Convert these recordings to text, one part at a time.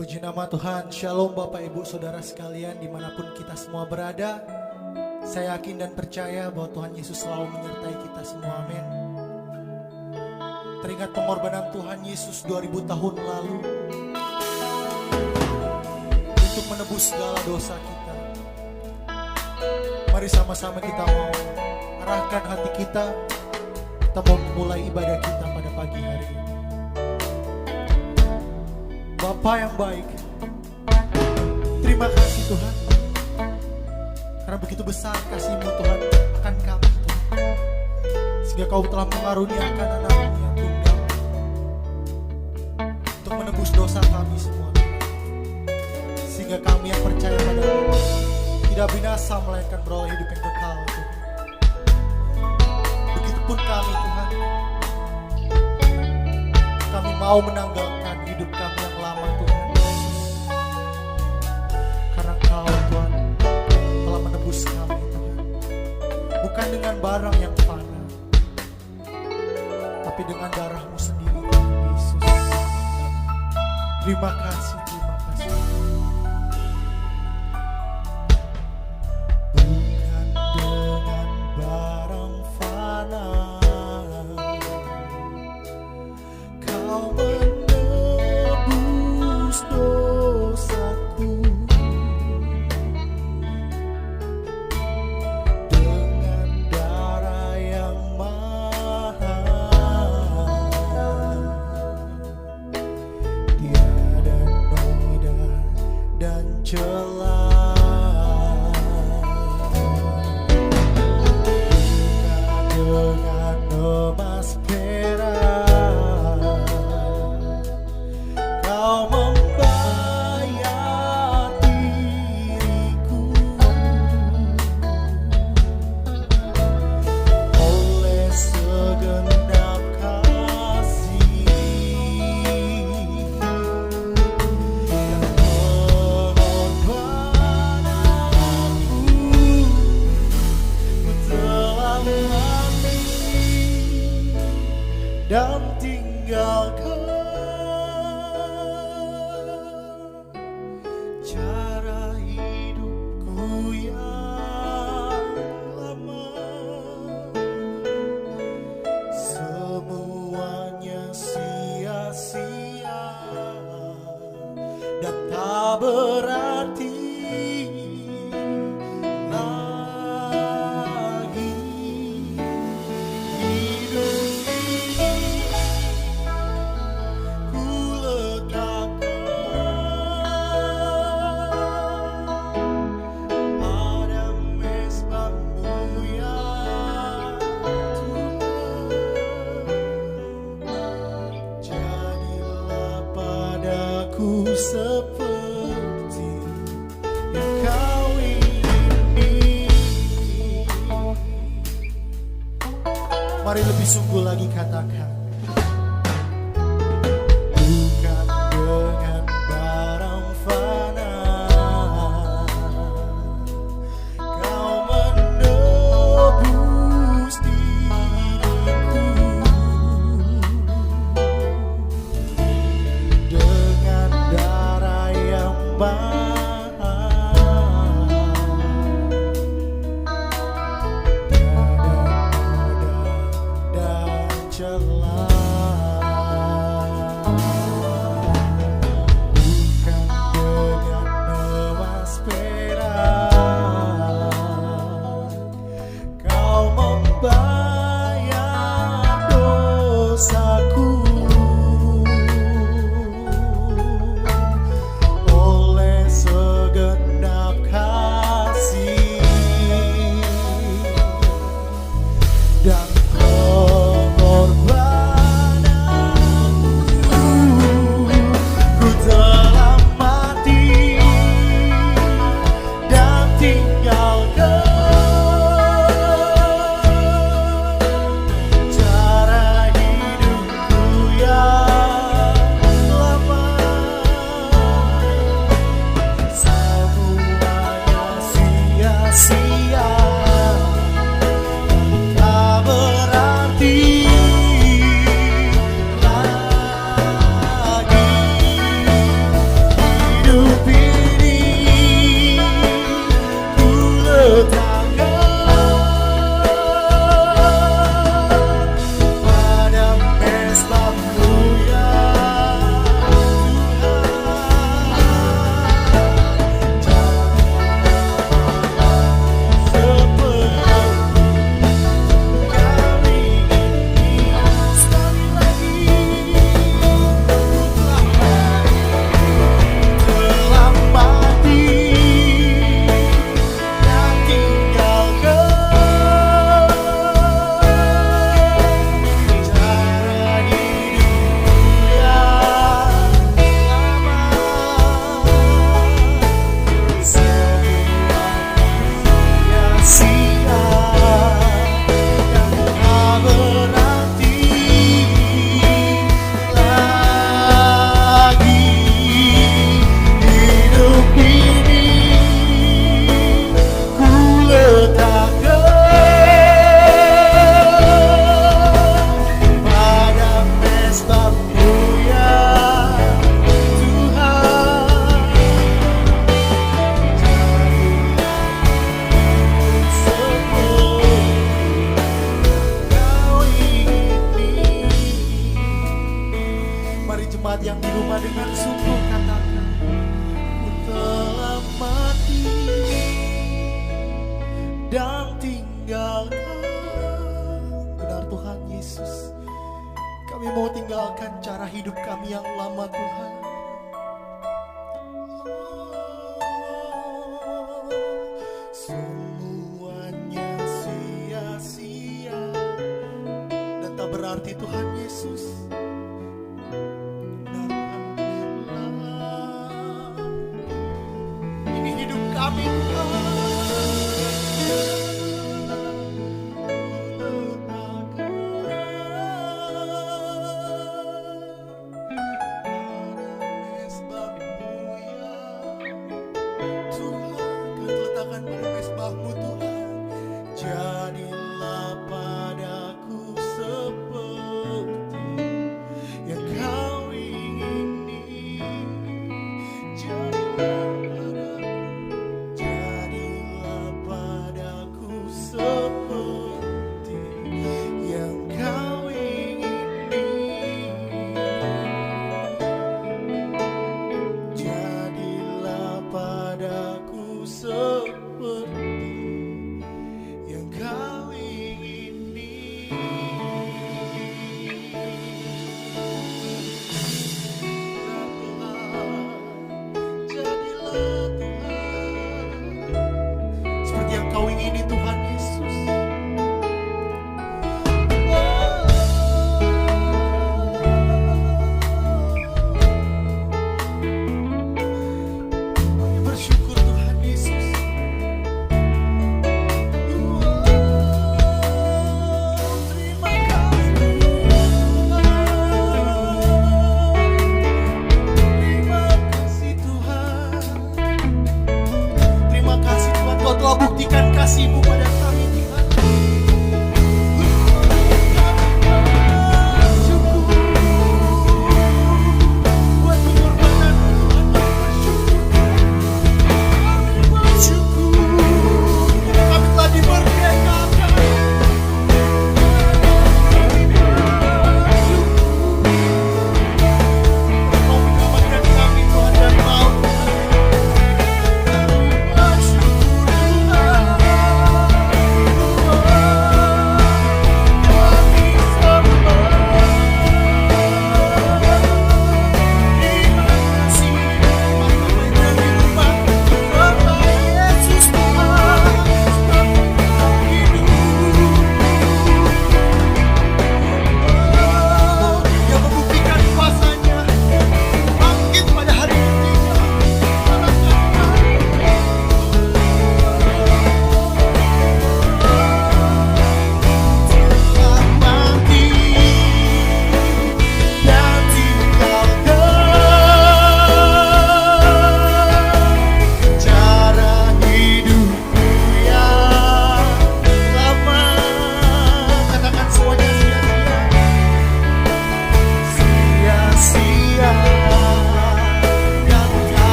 Puji nama Tuhan, Shalom Bapak Ibu Saudara sekalian dimanapun kita semua berada. Saya yakin dan percaya bahwa Tuhan Yesus selalu menyertai kita semua, amin. Teringat pengorbanan Tuhan Yesus 2000 tahun lalu untuk menebus segala dosa kita. Mari sama-sama kita mau arahkan hati kita mau memulai ibadah kita pada pagi hari ini. Bapa yang baik, terima kasih Tuhan, karena begitu besar kasih-Mu Tuhan akan kami Tuhan, sehingga Kau telah mengaruniakan anak-Mu yang tunggal untuk menebus dosa kami semua Tuhan. Sehingga kami yang percaya pada-Mu tidak binasa melainkan beroleh hidup yang kekal Tuhan. Begitupun kami Tuhan, kami mau menanggalkan hidup kami yang lama Tuhan Yesus, karena Kau Tuhan telah menebus kami Tuhan, bukan dengan barang yang fana, tapi dengan darah-Mu sendiri Tuhan Yesus. Terima kasih, terima kasih. Bukan dengan barang fana Kau menebus dosaku, dengan darah yang mahal, tiada noda dan celah. Bukan dengan emas perak Kau membayar diriku, oleh segenap kasih dan pengorbananku. Ku telah mati dan tinggalkan cara hidupku yang lama. Semuanya sia-sia dan tak berarti lagi. Hidup ini ku letakkan pada mezbah-Mu ya Tuhan. Jadilah padaku seperti yang Kau ingini. Mari lebih sungguh lagi katakan, bukan dengan barang fana Kau menebus diriku, dengan darah yang mahal, tiada noda dan celah.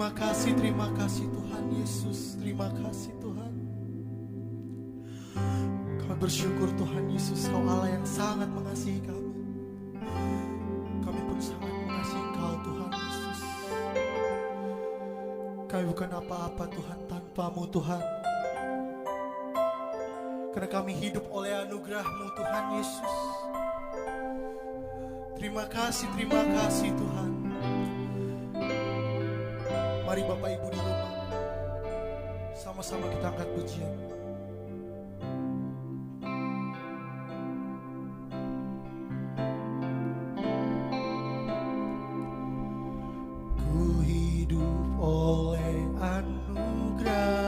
Terima kasih Tuhan Yesus. Terima kasih Tuhan. Kami bersyukur Tuhan Yesus, Kau Allah yang sangat mengasihi kami. Kami pun sangat mengasihi Kau Tuhan Yesus. Kami bukan apa-apa Tuhan tanpa-Mu Tuhan. Karena kami hidup oleh anugerah-Mu Tuhan Yesus. Terima kasih Tuhan. Mari Bapak Ibu di rumah, sama-sama kita angkat pujian. Ku hidup oleh anugerah-Mu,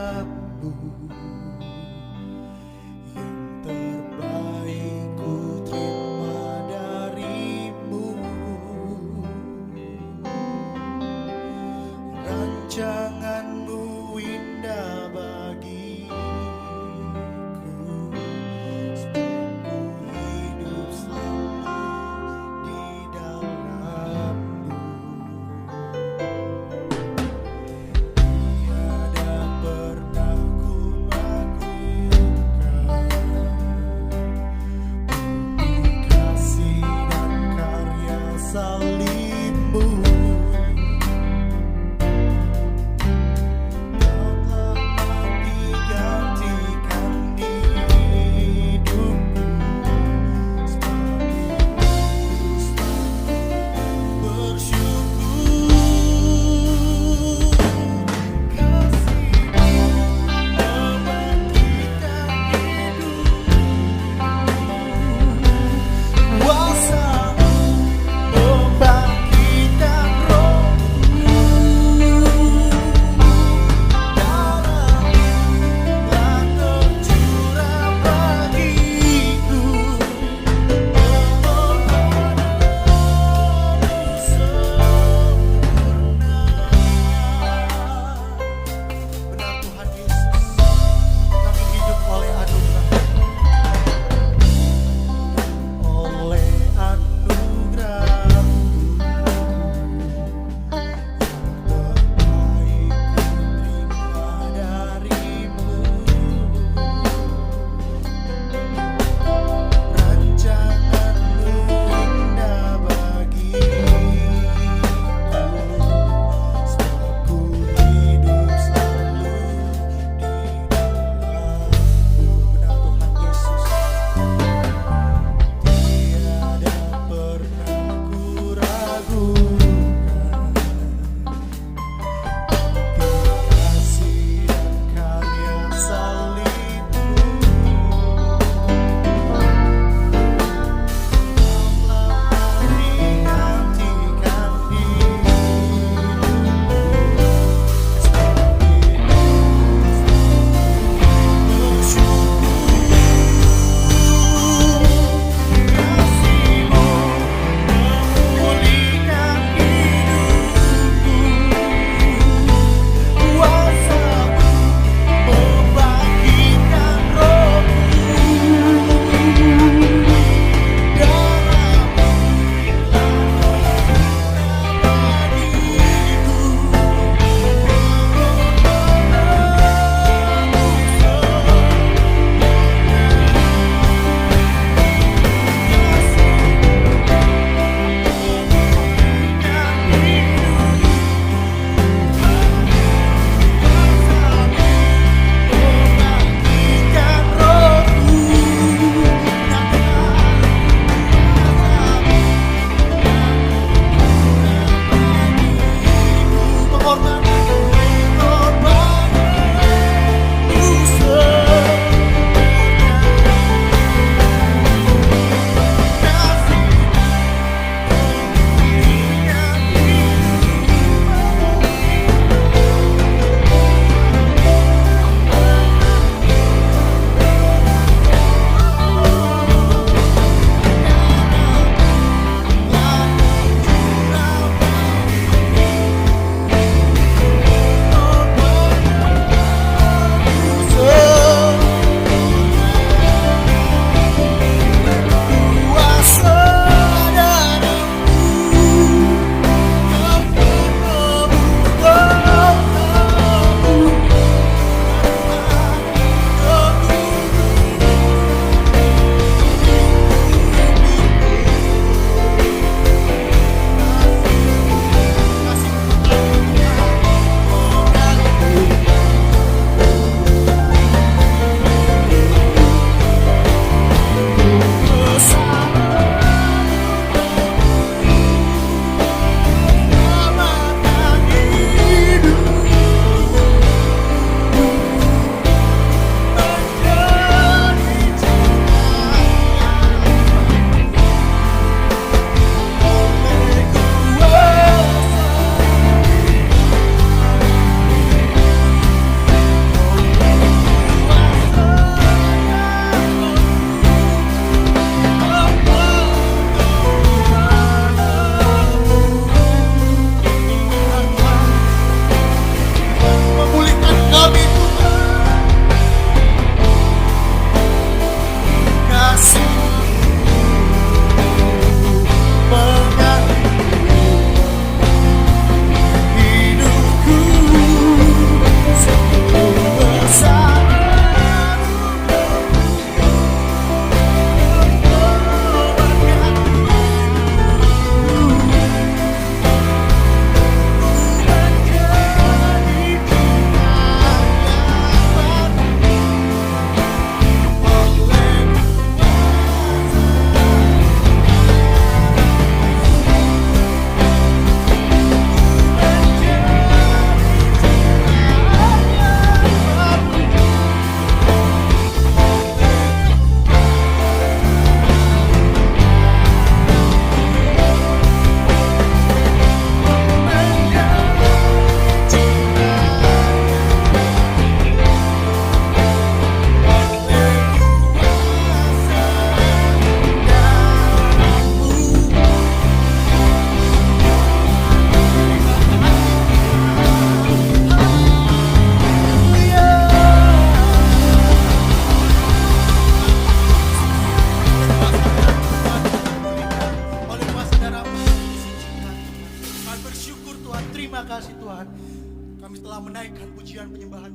yang terbaik ku terima dari-Mu. Rancangan-Mu indah bagiku,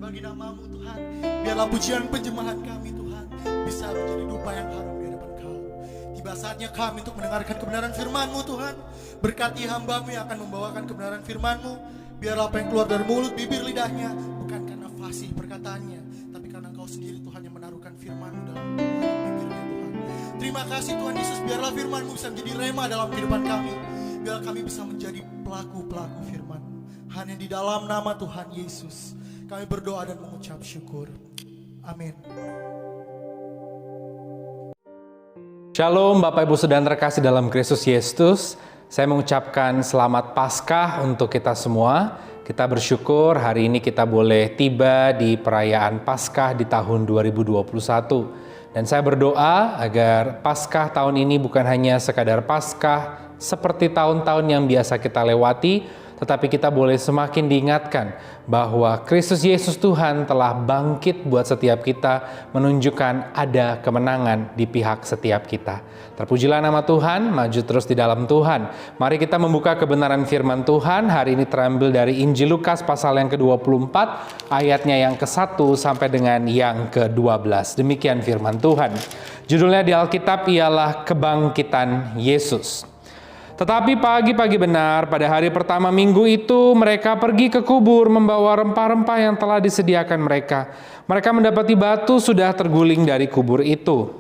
bagi nama-Mu Tuhan. Biarlah pujian penjemahan kami Tuhan bisa menjadi dupa yang harum di hadapan Kau. Tiba saatnya kami untuk mendengarkan kebenaran firman-Mu Tuhan. Berkati hamba-Mu yang akan membawakan kebenaran firman-Mu. Biarlah apa yang keluar dari mulut bibir lidahnya bukan karena fasih perkataannya, tapi karena Kau sendiri Tuhan yang menaruhkan firman-Mu dalam bibirnya Tuhan. Terima kasih Tuhan Yesus, biarlah firman-Mu bisa menjadi rema dalam kehidupan kami. Biarlah kami bisa menjadi pelaku-pelaku firman-Mu. Hanya di dalam nama Tuhan Yesus kami berdoa dan mengucap syukur. Amin. Shalom Bapak Ibu Saudara terkasih dalam Kristus Yesus. Saya mengucapkan selamat Paskah untuk kita semua. Kita bersyukur hari ini kita boleh tiba di perayaan Paskah di tahun 2021. Dan saya berdoa agar Paskah tahun ini bukan hanya sekadar Paskah seperti tahun-tahun yang biasa kita lewati, tetapi kita boleh semakin diingatkan bahwa Kristus Yesus Tuhan telah bangkit buat setiap kita, menunjukkan ada kemenangan di pihak setiap kita. Terpujilah nama Tuhan, maju terus di dalam Tuhan. Mari kita membuka kebenaran firman Tuhan. Hari ini terambil dari Injil Lukas pasal yang ke-24, ayatnya yang ke-1 sampai dengan yang ke-12. Demikian firman Tuhan. Judulnya di Alkitab ialah Kebangkitan Yesus. Tetapi pagi-pagi benar, pada hari pertama minggu itu, mereka pergi ke kubur membawa rempah-rempah yang telah disediakan mereka. Mereka mendapati batu sudah terguling dari kubur itu.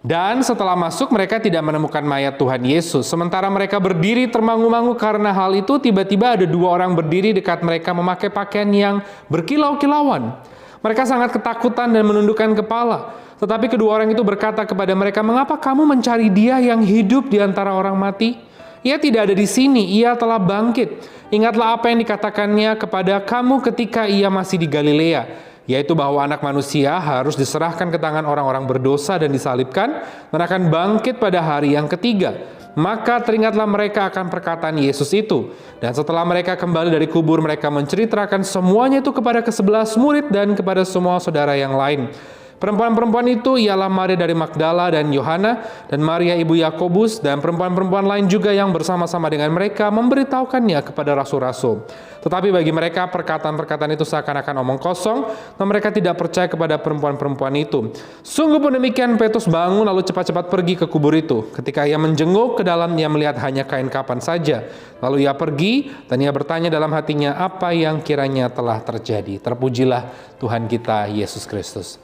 Dan setelah masuk, mereka tidak menemukan mayat Tuhan Yesus. Sementara mereka berdiri termangu-mangu karena hal itu, tiba-tiba ada dua orang berdiri dekat mereka memakai pakaian yang berkilau-kilauan. Mereka sangat ketakutan dan menundukkan kepala. Tetapi kedua orang itu berkata kepada mereka, "Mengapa kamu mencari Dia yang hidup di antara orang mati? Ia tidak ada di sini, Ia telah bangkit. Ingatlah apa yang dikatakannya kepada kamu ketika Ia masih di Galilea, yaitu bahwa Anak Manusia harus diserahkan ke tangan orang-orang berdosa dan disalibkan, dan akan bangkit pada hari yang ketiga." Maka teringatlah mereka akan perkataan Yesus itu. Dan setelah mereka kembali dari kubur, mereka menceritakan semuanya itu kepada ke-11 murid dan kepada semua saudara yang lain. Perempuan-perempuan itu ialah Maria dari Magdala dan Yohana, dan Maria ibu Yakobus, dan perempuan-perempuan lain juga yang bersama-sama dengan mereka memberitahukannya kepada rasul-rasul. Tetapi bagi mereka perkataan-perkataan itu seakan-akan omong kosong, dan mereka tidak percaya kepada perempuan-perempuan itu. Sungguh pun demikian, Petrus bangun lalu cepat-cepat pergi ke kubur itu. Ketika ia menjenguk ke dalam, ia melihat hanya kain kapan saja. Lalu ia pergi, dan ia bertanya dalam hatinya apa yang kiranya telah terjadi. Terpujilah Tuhan kita Yesus Kristus.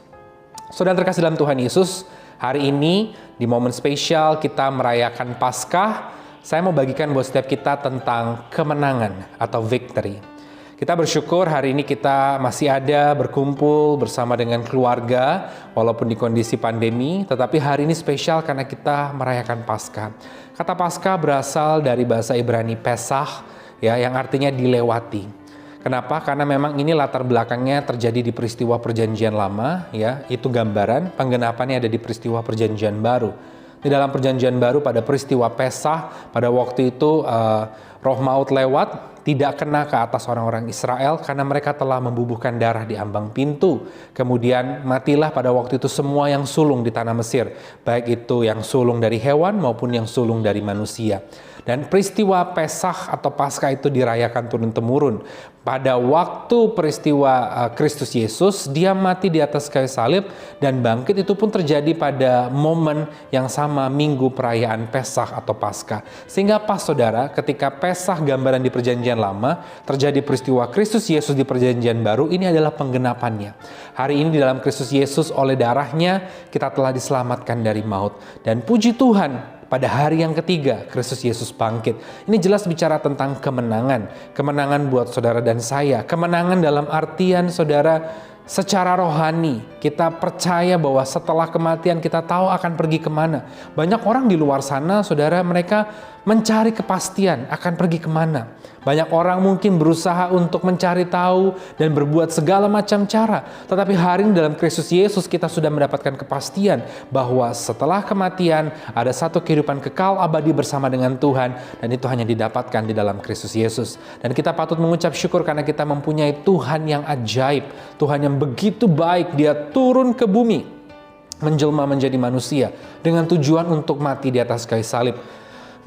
Saudara terkasih dalam Tuhan Yesus, hari ini di momen spesial kita merayakan Paskah, saya mau bagikan buat setiap kita tentang kemenangan atau victory. Kita bersyukur hari ini kita masih ada berkumpul bersama dengan keluarga walaupun di kondisi pandemi, tetapi hari ini spesial karena kita merayakan Paskah. Kata Paskah berasal dari bahasa Ibrani Pesach, ya, yang artinya dilewati. Kenapa? Karena memang ini latar belakangnya terjadi di peristiwa perjanjian lama, ya, itu gambaran, penggenapannya ada di peristiwa perjanjian baru. Di dalam perjanjian baru pada peristiwa Pesach, pada waktu itu roh maut lewat, tidak kena ke atas orang-orang Israel karena mereka telah membubuhkan darah di ambang pintu. Kemudian matilah pada waktu itu semua yang sulung di tanah Mesir, baik itu yang sulung dari hewan maupun yang sulung dari manusia. Dan peristiwa Pesach atau Paskah itu dirayakan turun-temurun. Pada waktu peristiwa Kristus Yesus, dia mati di atas kayu salib dan bangkit itu pun terjadi pada momen yang sama minggu perayaan Pesach atau Paskah. Sehingga pas saudara, ketika Pesach gambaran di perjanjian lama, terjadi peristiwa Kristus Yesus di perjanjian baru, ini adalah penggenapannya. Hari ini di dalam Kristus Yesus oleh darahnya kita telah diselamatkan dari maut. Dan puji Tuhan, pada hari yang ketiga, Kristus Yesus bangkit. Ini jelas bicara tentang kemenangan. Kemenangan buat saudara dan saya. Kemenangan dalam artian saudara, secara rohani, kita percaya bahwa setelah kematian kita tahu akan pergi kemana. Banyak orang di luar sana, saudara, mereka mencari kepastian akan pergi kemana. Banyak orang mungkin berusaha untuk mencari tahu dan berbuat segala macam cara. Tetapi hari ini dalam Kristus Yesus kita sudah mendapatkan kepastian bahwa setelah kematian ada satu kehidupan kekal abadi bersama dengan Tuhan. Dan itu hanya didapatkan di dalam Kristus Yesus. Dan kita patut mengucap syukur karena kita mempunyai Tuhan yang ajaib. Tuhan yang begitu baik, dia turun ke bumi, menjelma menjadi manusia dengan tujuan untuk mati di atas kayu salib.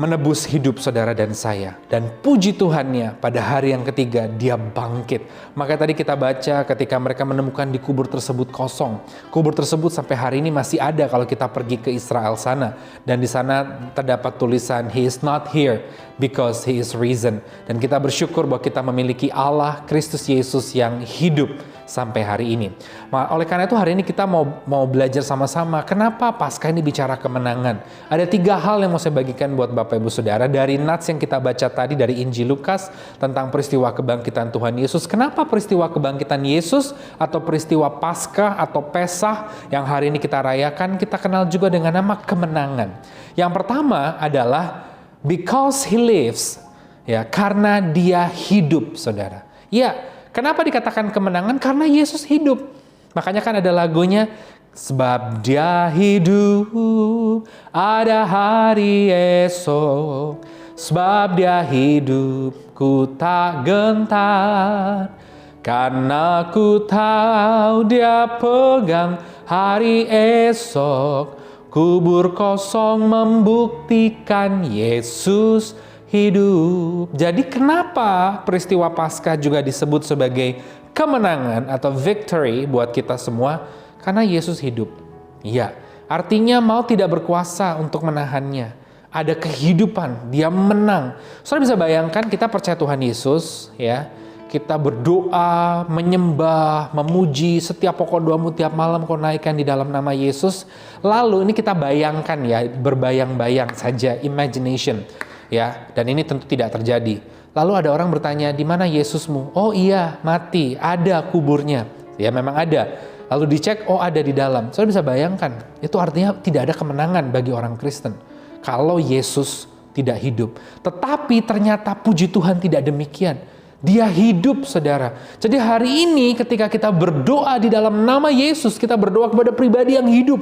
menebus hidup saudara dan saya. Dan puji Tuhannya, pada hari yang ketiga dia bangkit. Maka tadi kita baca ketika mereka menemukan di kubur tersebut kosong. Kubur tersebut sampai hari ini masih ada kalau kita pergi ke Israel sana. Dan di sana terdapat tulisan, He is not here because He is risen. Dan kita bersyukur bahwa kita memiliki Allah Kristus Yesus yang hidup sampai hari ini. Oleh karena itu hari ini kita mau belajar sama-sama kenapa Paskah ini bicara kemenangan. Ada 3 hal yang mau saya bagikan buat Bapak Ibu Saudara dari nats yang kita baca tadi dari Injil Lukas tentang peristiwa kebangkitan Tuhan Yesus. Kenapa peristiwa kebangkitan Yesus atau peristiwa Paskah atau Pesah yang hari ini kita rayakan kita kenal juga dengan nama kemenangan. Yang pertama adalah because He lives, ya, karena Dia hidup, saudara. Ya, kenapa dikatakan kemenangan? Karena Yesus hidup. Makanya kan ada lagunya, sebab Dia hidup, ada hari esok. Sebab Dia hidup, ku tak gentar. Karena ku tahu Dia pegang hari esok. Kubur kosong membuktikan Yesus hidup. Jadi kenapa peristiwa Paskah juga disebut sebagai kemenangan atau victory buat kita semua? Karena Yesus hidup. Iya, artinya mau tidak berkuasa untuk menahannya. Ada kehidupan, dia menang. Saudara bisa bayangkan kita percaya Tuhan Yesus, ya. Kita berdoa, menyembah, memuji, setiap pokok doamu tiap malam kau naikkan di dalam nama Yesus. Lalu ini kita bayangkan ya, berbayang-bayang saja, imagination. Ya, dan ini tentu tidak terjadi. Lalu ada orang bertanya, di mana Yesusmu? Oh iya, mati, ada kuburnya. Ya memang ada. Lalu dicek, oh ada di dalam. Saudara bisa bayangkan, itu artinya tidak ada kemenangan bagi orang Kristen. Kalau Yesus tidak hidup. Tetapi ternyata puji Tuhan tidak demikian. Dia hidup, saudara. Jadi hari ini ketika kita berdoa di dalam nama Yesus, kita berdoa kepada pribadi yang hidup.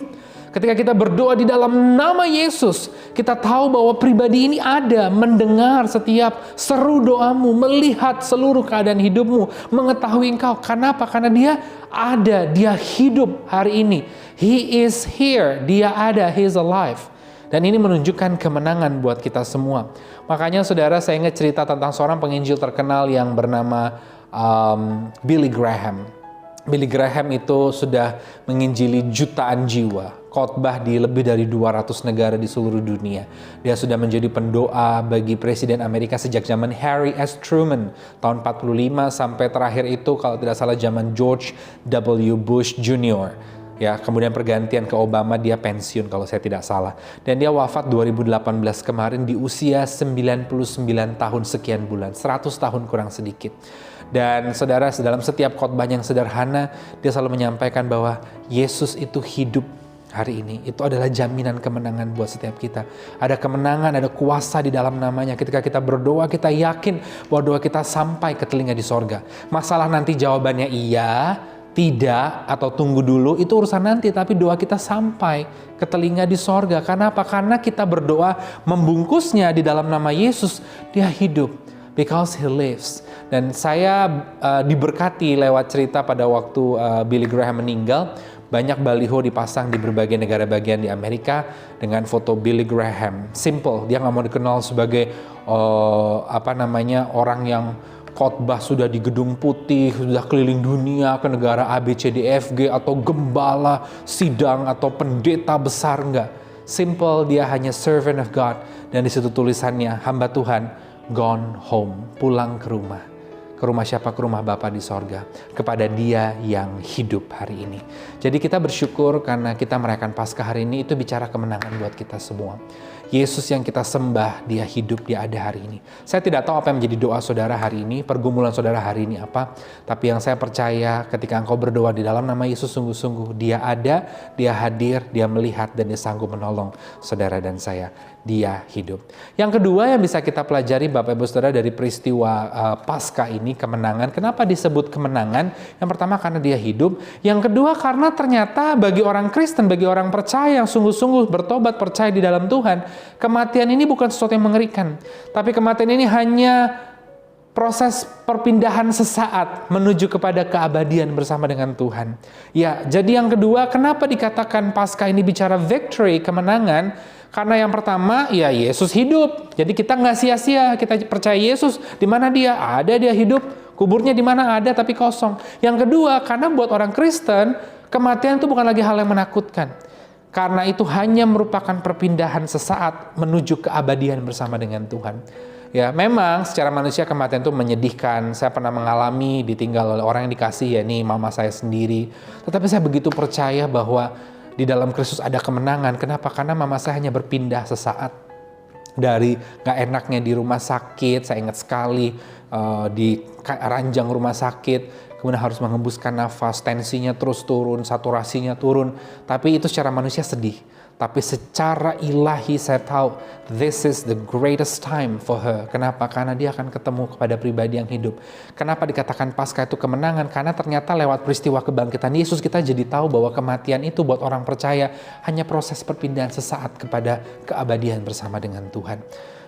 Ketika kita berdoa di dalam nama Yesus, kita tahu bahwa pribadi ini ada, mendengar setiap seru doamu, melihat seluruh keadaan hidupmu, mengetahui engkau. Kenapa? Karena dia ada, dia hidup hari ini. He is here, dia ada, he is alive. Dan ini menunjukkan kemenangan buat kita semua. Makanya saudara, saya ingat cerita tentang seorang penginjil terkenal yang bernama Billy Graham. Billy Graham itu sudah menginjili jutaan jiwa, khotbah di lebih dari 200 negara di seluruh dunia. Dia sudah menjadi pendoa bagi Presiden Amerika sejak zaman Harry S. Truman tahun 45 sampai terakhir itu kalau tidak salah zaman George W. Bush Jr. Ya, kemudian pergantian ke Obama, dia pensiun kalau saya tidak salah. Dan dia wafat 2018 kemarin di usia 99 tahun sekian bulan, 100 tahun kurang sedikit. Dan saudara, dalam setiap khotbah yang sederhana, dia selalu menyampaikan bahwa Yesus itu hidup hari ini. Itu adalah jaminan kemenangan buat setiap kita. Ada kemenangan, ada kuasa di dalam namanya. Ketika kita berdoa, kita yakin bahwa doa kita sampai ke telinga di sorga. Masalah nanti jawabannya iya, tidak, atau tunggu dulu, itu urusan nanti. Tapi doa kita sampai ke telinga di sorga. Kenapa? Karena kita berdoa membungkusnya di dalam nama Yesus. Dia hidup. Because He lives. Dan saya diberkati lewat cerita pada waktu Billy Graham meninggal. Banyak baliho dipasang di berbagai negara bagian di Amerika dengan foto Billy Graham. Simple, dia nggak mau dikenal sebagai orang yang khotbah sudah di Gedung Putih, sudah keliling dunia ke negara A, B, C, D, F, G, atau gembala, sidang, atau pendeta besar, enggak. Simple, dia hanya servant of God. Dan di situ tulisannya, hamba Tuhan, gone home, pulang ke rumah. Ke rumah siapa? Ke rumah Bapa di sorga. Kepada dia yang hidup hari ini. Jadi kita bersyukur karena kita merayakan Paskah hari ini, itu bicara kemenangan buat kita semua. Yesus yang kita sembah, dia hidup, dia ada hari ini. Saya tidak tahu apa yang menjadi doa saudara hari ini, pergumulan saudara hari ini apa. Tapi yang saya percaya ketika engkau berdoa di dalam nama Yesus sungguh-sungguh, dia ada, dia hadir, dia melihat, dan dia sanggup menolong saudara dan saya. Dia hidup. Yang kedua yang bisa kita pelajari Bapak Ibu Saudara dari peristiwa Paskah ini, kemenangan. Kenapa disebut kemenangan? Yang pertama karena dia hidup. Yang kedua karena ternyata bagi orang Kristen, bagi orang percaya yang sungguh-sungguh bertobat percaya di dalam Tuhan, kematian ini bukan sesuatu yang mengerikan. Tapi kematian ini hanya proses perpindahan sesaat menuju kepada keabadian bersama dengan Tuhan. Ya, jadi yang kedua, kenapa dikatakan Paskah ini bicara victory, kemenangan? Karena yang pertama, ya Yesus hidup. Jadi kita nggak sia-sia, kita percaya Yesus. Di mana dia? Ada, dia hidup. Kuburnya di mana? Ada, tapi kosong. Yang kedua, karena buat orang Kristen, kematian itu bukan lagi hal yang menakutkan. Karena itu hanya merupakan perpindahan sesaat menuju keabadian bersama dengan Tuhan. Ya, memang secara manusia kematian itu menyedihkan. Saya pernah mengalami ditinggal oleh orang yang dikasih, ya ini mama saya sendiri. Tetapi saya begitu percaya bahwa di dalam Kristus ada kemenangan. Kenapa? Karena mama saya hanya berpindah sesaat. Dari gak enaknya di rumah sakit, saya ingat sekali di ranjang rumah sakit, kemudian harus mengembuskan nafas, tensinya terus turun, saturasinya turun. Tapi itu secara manusia sedih. Tapi secara ilahi saya tahu this is the greatest time for her. Kenapa? Karena dia akan ketemu kepada pribadi yang hidup. Kenapa dikatakan Paskah itu kemenangan? Karena ternyata lewat peristiwa kebangkitan Yesus kita jadi tahu bahwa kematian itu buat orang percaya hanya proses perpindahan sesaat kepada keabadian bersama dengan Tuhan.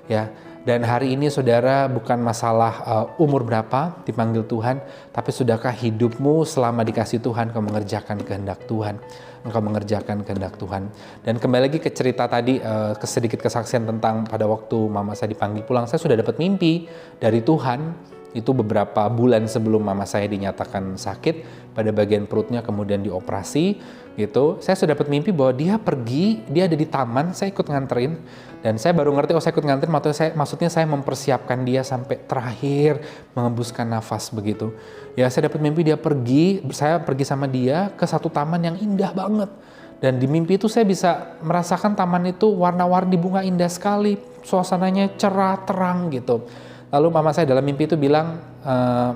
Ya. Dan hari ini saudara, bukan masalah umur berapa dipanggil Tuhan, tapi sudahkah hidupmu selama dikasih Tuhan kau mengerjakan kehendak Tuhan. Engkau mengerjakan kehendak Tuhan. Dan kembali lagi ke cerita tadi, sedikit kesaksian tentang pada waktu mama saya dipanggil pulang, saya sudah dapat mimpi dari Tuhan. Itu beberapa bulan sebelum mama saya dinyatakan sakit pada bagian perutnya, kemudian dioperasi gitu. Saya sudah dapat mimpi bahwa dia pergi, dia ada di taman, saya ikut nganterin. Dan saya baru ngerti, saya ikut nganterin, maksudnya saya mempersiapkan dia sampai terakhir mengembuskan nafas begitu. Ya, saya dapat mimpi dia pergi, saya pergi sama dia ke satu taman yang indah banget. Dan di mimpi itu saya bisa merasakan taman itu warna-warni bunga indah sekali, suasananya cerah, terang gitu. Lalu mama saya dalam mimpi itu bilang,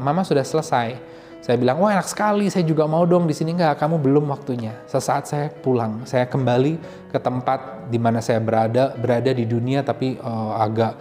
mama sudah selesai. Saya bilang, wah enak sekali, saya juga mau dong di sini. Enggak, kamu belum waktunya. Sesaat saya pulang, saya kembali ke tempat di mana saya berada di dunia, tapi agak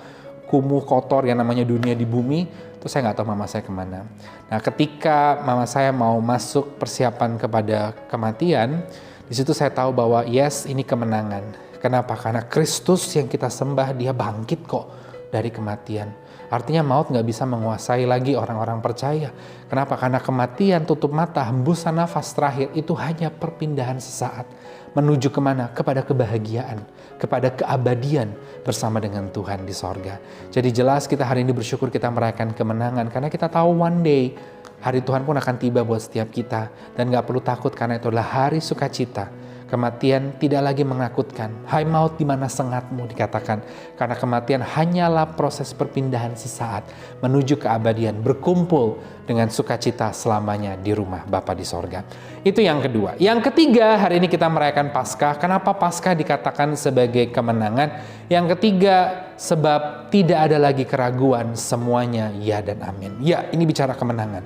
kumuh, kotor yang namanya dunia di bumi. Terus saya nggak tahu mama saya kemana. Nah, ketika mama saya mau masuk persiapan kepada kematian, di situ saya tahu bahwa yes, ini kemenangan. Kenapa? Karena Kristus yang kita sembah, dia bangkit kok dari kematian. Artinya maut nggak bisa menguasai lagi orang-orang percaya. Kenapa? Karena kematian, tutup mata, hembusan nafas terakhir itu hanya perpindahan sesaat. Menuju kemana? Kepada kebahagiaan, kepada keabadian bersama dengan Tuhan di sorga. Jadi jelas kita hari ini bersyukur kita merayakan kemenangan. Karena kita tahu one day hari Tuhan pun akan tiba buat setiap kita. Dan gak perlu takut karena itu adalah hari sukacita. Kematian tidak lagi menakutkan. Hai maut, di mana sengatmu, dikatakan. Karena kematian hanyalah proses perpindahan sesaat menuju keabadian, berkumpul dengan sukacita selamanya di rumah Bapa di sorga. Itu yang kedua. Yang ketiga, hari ini kita merayakan Paskah. Kenapa Paskah dikatakan sebagai kemenangan? Yang ketiga, sebab tidak ada lagi keraguan, semuanya ya dan amin. Ya, ini bicara kemenangan.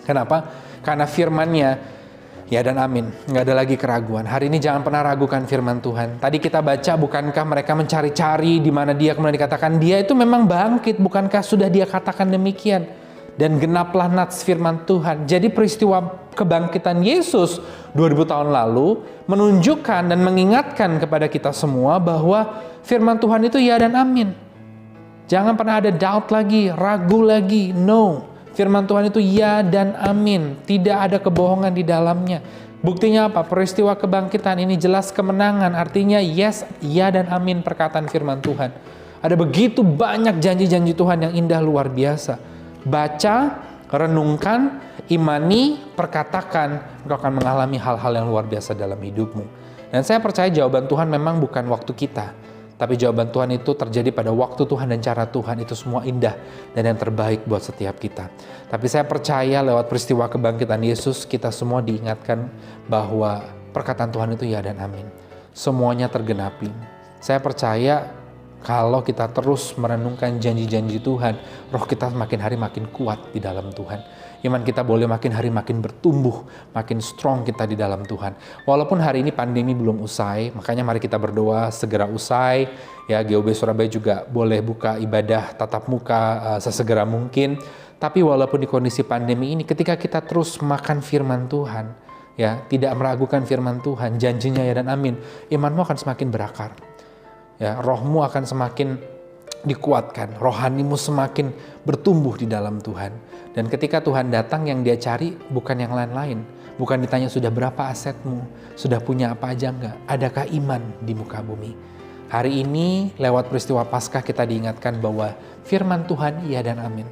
Kenapa? Karena firman-Nya ya dan amin. Nggak ada lagi keraguan. Hari ini jangan pernah ragukan firman Tuhan. Tadi kita baca, bukankah mereka mencari-cari di mana dia, kemudian dikatakan dia itu memang bangkit. Bukankah sudah dia katakan demikian? Dan genaplah nats firman Tuhan. Jadi peristiwa kebangkitan Yesus 2000 tahun lalu menunjukkan dan mengingatkan kepada kita semua bahwa firman Tuhan itu ya dan amin. Jangan pernah ada doubt lagi, ragu lagi. No. Firman Tuhan itu ya dan amin. Tidak ada kebohongan di dalamnya. Buktinya apa? Peristiwa kebangkitan ini jelas kemenangan. Artinya yes, ya dan amin perkataan firman Tuhan. Ada begitu banyak janji-janji Tuhan yang indah luar biasa. Baca, renungkan, imani, perkatakan. Engkau akan mengalami hal-hal yang luar biasa dalam hidupmu. Dan saya percaya jawaban Tuhan memang bukan waktu kita. Tapi jawaban Tuhan itu terjadi pada waktu Tuhan dan cara Tuhan, itu semua indah dan yang terbaik buat setiap kita. Tapi saya percaya lewat peristiwa kebangkitan Yesus, kita semua diingatkan bahwa perkataan Tuhan itu ya dan amin. Semuanya tergenapi. Saya percaya kalau kita terus merenungkan janji-janji Tuhan, roh kita makin hari makin kuat di dalam Tuhan. Iman kita boleh makin hari makin bertumbuh, makin strong kita di dalam Tuhan. Walaupun hari ini pandemi belum usai, makanya mari kita berdoa segera usai. Ya, GOB Surabaya juga boleh buka ibadah tatap muka sesegera mungkin. Tapi walaupun di kondisi pandemi ini, ketika kita terus makan firman Tuhan, ya, tidak meragukan firman Tuhan, janjinya ya dan amin, imanmu akan semakin berakar. Ya, rohmu akan semakin dikuatkan, rohanimu semakin bertumbuh di dalam Tuhan. Dan ketika Tuhan datang, yang dia cari bukan yang lain-lain. Bukan ditanya sudah berapa asetmu, sudah punya apa aja enggak, adakah iman di muka bumi. Hari ini lewat peristiwa Paskah kita diingatkan bahwa firman Tuhan iya dan amin.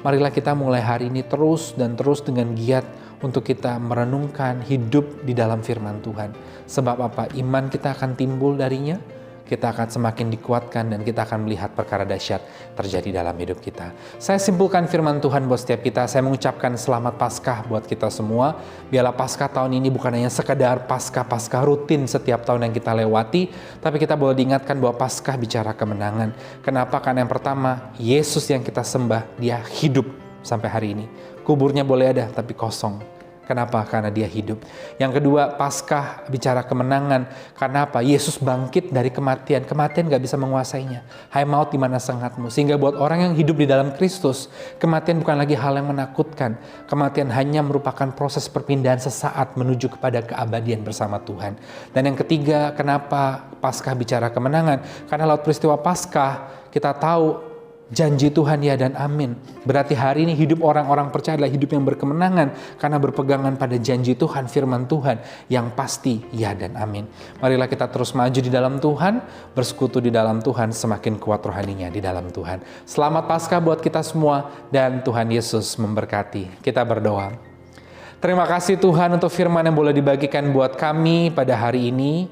Marilah kita mulai hari ini terus dan terus dengan giat untuk kita merenungkan hidup di dalam firman Tuhan. Sebab apa? Iman kita akan timbul darinya, kita akan semakin dikuatkan dan kita akan melihat perkara dahsyat terjadi dalam hidup kita. Saya simpulkan firman Tuhan buat setiap kita. Saya mengucapkan selamat Paskah buat kita semua. Biarlah Paskah tahun ini bukan hanya sekedar Paskah rutin setiap tahun yang kita lewati, tapi kita boleh diingatkan bahwa Paskah bicara kemenangan. Kenapa? Karena yang pertama, Yesus yang kita sembah, dia hidup sampai hari ini. Kuburnya boleh ada, tapi kosong. Kenapa? Karena dia hidup. Yang kedua, Paskah bicara kemenangan. Karena apa? Yesus bangkit dari kematian. Kematian gak bisa menguasainya. Hai maut, di mana sengatmu? Sehingga buat orang yang hidup di dalam Kristus, kematian bukan lagi hal yang menakutkan. Kematian hanya merupakan proses perpindahan sesaat menuju kepada keabadian bersama Tuhan. Dan yang ketiga, kenapa Paskah bicara kemenangan? Karena lewat peristiwa Paskah, kita tahu janji Tuhan ya dan amin. Berarti hari ini hidup orang-orang percaya adalah hidup yang berkemenangan karena berpegangan pada janji Tuhan, firman Tuhan yang pasti ya dan amin. Marilah kita terus maju di dalam Tuhan, bersekutu di dalam Tuhan, semakin kuat rohaninya di dalam Tuhan. Selamat Paskah buat kita semua dan Tuhan Yesus memberkati. Kita berdoa. Terima kasih Tuhan untuk firman yang boleh dibagikan buat kami pada hari ini.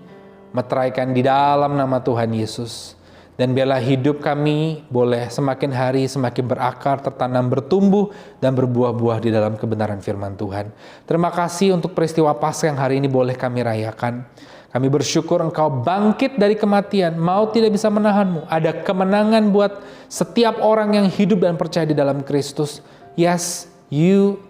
Meteraikan di dalam nama Tuhan Yesus. Dan biarlah hidup kami boleh semakin hari semakin berakar, tertanam, bertumbuh, dan berbuah-buah di dalam kebenaran firman Tuhan. Terima kasih untuk peristiwa Paskah yang hari ini boleh kami rayakan. Kami bersyukur Engkau bangkit dari kematian, maut tidak bisa menahanmu. Ada kemenangan buat setiap orang yang hidup dan percaya di dalam Kristus. Yes, you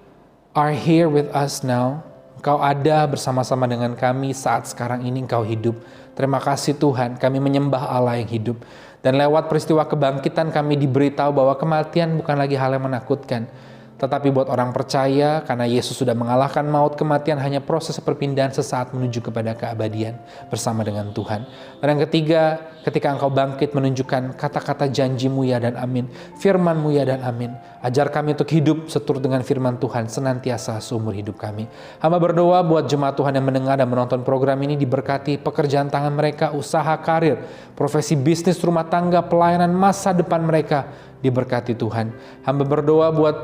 are here with us now. Engkau ada bersama-sama dengan kami saat sekarang ini Engkau hidup. Terima kasih Tuhan, kami menyembah Allah yang hidup. Dan lewat peristiwa kebangkitan kami diberitahu bahwa kematian bukan lagi hal yang menakutkan. Tetapi buat orang percaya, karena Yesus sudah mengalahkan maut, kematian hanya proses perpindahan sesaat menuju kepada keabadian bersama dengan Tuhan. Dan yang ketiga, ketika Engkau bangkit menunjukkan kata-kata janji-Mu ya dan amin, firman-Mu ya dan amin. Ajar kami untuk hidup seturut dengan firman Tuhan senantiasa seumur hidup kami. Hamba berdoa buat jemaat Tuhan yang mendengar dan menonton program ini, diberkati pekerjaan tangan mereka, usaha karir, profesi bisnis, rumah tangga, pelayanan, masa depan mereka diberkati Tuhan. Hamba berdoa buat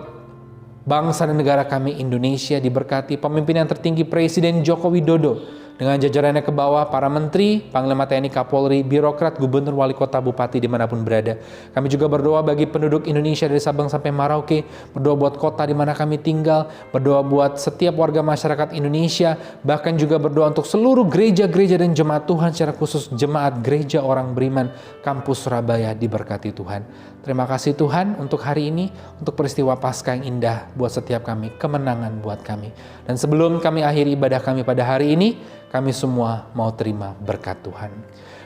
bangsa dan negara kami Indonesia, diberkati pemimpin yang tertinggi Presiden Joko Widodo dengan jajarannya ke bawah, para menteri, Panglima TNI, Kapolri, birokrat, gubernur, wali kota, bupati dimanapun berada. Kami juga berdoa bagi penduduk Indonesia dari Sabang sampai Merauke, berdoa buat kota di mana kami tinggal, berdoa buat setiap warga masyarakat Indonesia, bahkan juga berdoa untuk seluruh gereja-gereja dan jemaat Tuhan, secara khusus jemaat gereja orang beriman kampus Surabaya, diberkati Tuhan. Terima kasih Tuhan untuk hari ini, untuk peristiwa Paskah yang indah buat setiap kami, kemenangan buat kami. Dan sebelum kami akhiri ibadah kami pada hari ini, kami semua mau terima berkat Tuhan.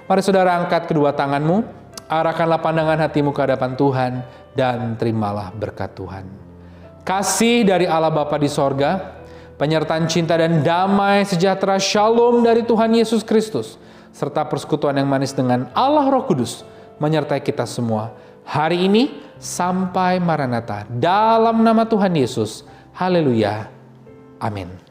Mari saudara angkat kedua tanganmu, arahkanlah pandangan hatimu ke hadapan Tuhan, dan terimalah berkat Tuhan. Kasih dari Allah Bapa di sorga, penyertaan cinta dan damai sejahtera shalom dari Tuhan Yesus Kristus, serta persekutuan yang manis dengan Allah Roh Kudus, menyertai kita semua hari ini sampai Maranatha. Dalam nama Tuhan Yesus, haleluya, amin.